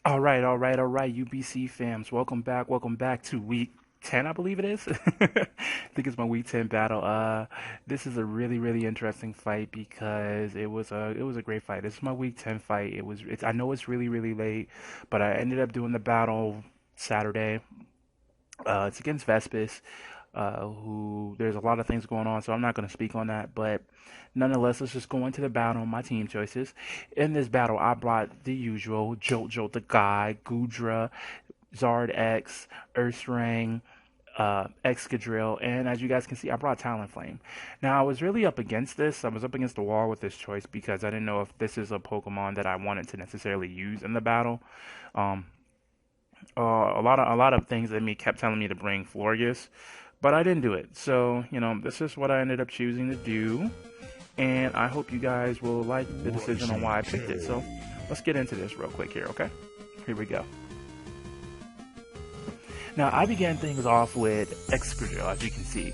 All right, UBC fams. Welcome back to week 10, I believe it is. I think it's my week 10 battle. This is a really interesting fight because it was a great fight. This is my week 10 fight. I know it's really late, but I ended up doing the battle Saturday. It's against Vespis, who there's a lot of things going on, so I'm not going to speak on that. But nonetheless, let's just go into the battle. My team choices. In this battle, I brought the usual Jolt the Guy, Gudra, Zard X, Ursaring, Excadrill, and as you guys can see, I brought Talonflame. Now, I was really up against this. I was up against the wall with this choice because I didn't know if this is a Pokemon that I wanted to necessarily use in the battle. Um, a lot of things in me kept telling me to bring Florges, but I didn't do it. So, this is what I ended up choosing to do, and I hope you guys will like the decision on why I picked it. So, let's get into this real quick here, okay? Here we go. Now, I began things off with Excadrill, as you can see.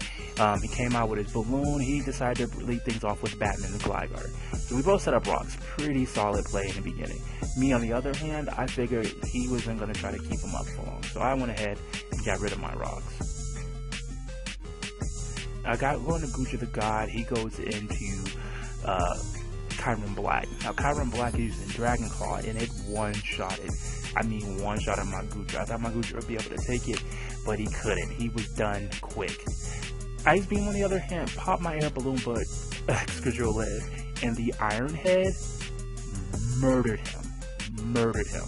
He came out with his balloon. He decided to lead things off with Batman and Gligar. So we both set up rocks. Pretty solid play in the beginning. Me, on the other hand, I figured he wasn't going to try to keep him up for long. So I went ahead and got rid of my rocks. I got going to Gucci the God. He goes into Kyron Black. Now, Kyron Black is using Dragon Claw, and it one-shotted. I mean, one-shot on my Gucci. I thought my Gucci would be able to take it, but he couldn't. He was done quick. Ice Beam, on the other hand, popped my air balloon, but Excadrill lived. And the Iron Head murdered him.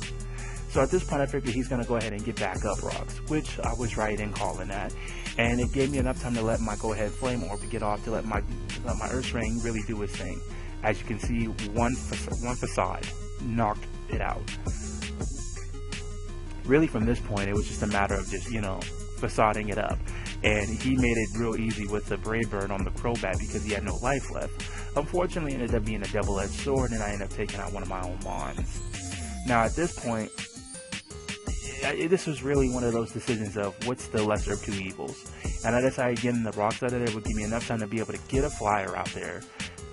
So at this point, I figured he's going to go ahead and get back up rocks, which I was right in calling that. And it gave me enough time to let my go-ahead Flame Orb get off, to let my Ursaring really do his thing. As you can see, one facade knocked it out. Really, from this point, it was just a matter of just, facading it up. And he made it real easy with the Brave Bird on the Crobat because he had no life left. Unfortunately, it ended up being a double-edged sword, and I ended up taking out one of my own Mons. Now, at this point, this was really one of those decisions of what's the lesser of two evils. And I decided getting the rocks out of there would give me enough time to be able to get a flyer out there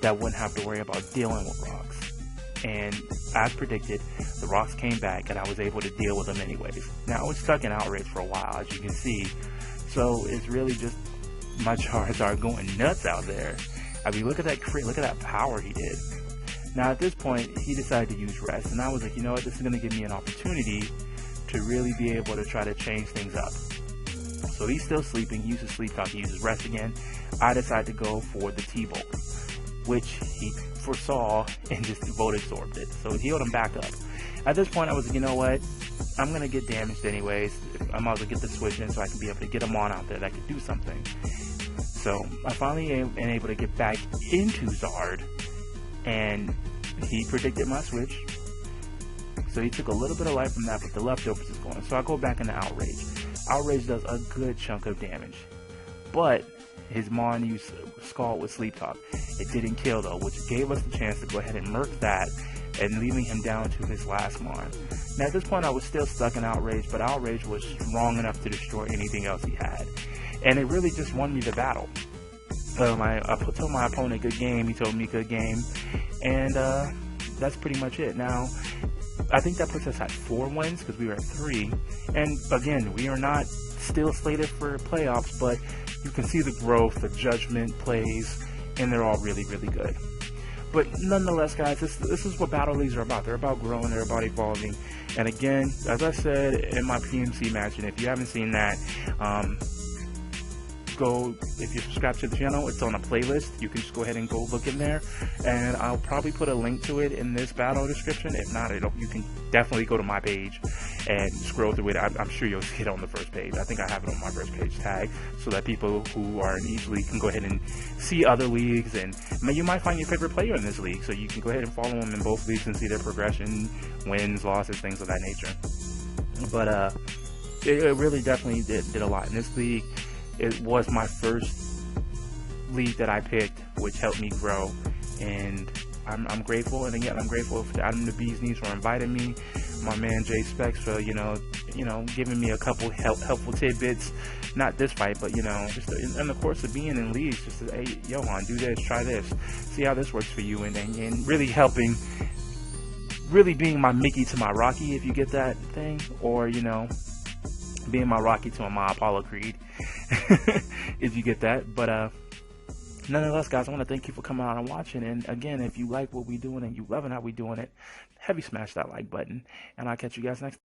that wouldn't have to worry about dealing with rocks. And as predicted, the rocks came back and I was able to deal with them anyways. Now, I was stuck in Outrage for a while, as you can see. So it's really just my Charizard going nuts out there. I mean, look at that crit, look at that power he did. Now, at this point, he decided to use Rest. And I was like, you know what, this is going to give me an opportunity to really be able to try to change things up. So he's still sleeping. He uses Sleep Talk. He uses Rest again. I decided to go for the T-Bolt, which he foresaw and just Volt Absorbed it. So it healed him back up. At this point, I was like, you know what? I'm going to get damaged anyways. I might as well get the switch in so I can be able to get a Mon out there that could do something. So I finally been able to get back into Zard, and he predicted my switch. So he took a little bit of life from that, but the leftovers is going. So I go back into Outrage. Outrage does a good chunk of damage. But his Mon used Scald with Sleep Talk. It didn't kill though, which gave us the chance to go ahead and murk that and leaving him down to his last Mon. Now at this point I was still stuck in Outrage, but Outrage was strong enough to destroy anything else he had. And it really just won me the battle. I told my opponent good game, he told me good game, and that's pretty much it. Now, I think that puts us at 4 wins because we were at 3. And again, we are not still slated for playoffs, but you can see the growth, the judgment plays, and they're all really good. But nonetheless, guys, this is what battle leagues are about. They're about growing, they're about evolving. And again, as I said in my PMC match, and if you haven't seen that, if you subscribe to the channel, it's on a playlist. You can just go ahead and go look in there, and I'll probably put a link to it in this battle description. If not, you can definitely go to my page and scroll through it. I'm sure you'll see it on the first page. I think I have it on my first page tag, so that people who are in each league can go ahead and see other leagues, and you might find your favorite player in this league, so you can go ahead and follow them in both leagues and see their progression, wins, losses, things of that nature. But it really definitely did a lot in this league. It was my first league that I picked, which helped me grow, and I'm grateful. And again, I'm grateful to Adam the Bee's Knees for inviting me, my man Jay Specs for giving me a couple helpful tidbits. Not this fight, but just in the course of being in leagues, just to, hey, Johan, do this, try this, see how this works for you, and really helping really being my Mickey to my Rocky, if you get that thing, or, you know, being my Rocky to my Apollo Creed, if you get that. But nonetheless, guys, I want to thank you for coming out and watching. And again, if you like what we're doing and you loving how we're doing it, heavy smash that like button, and I'll catch you guys next time.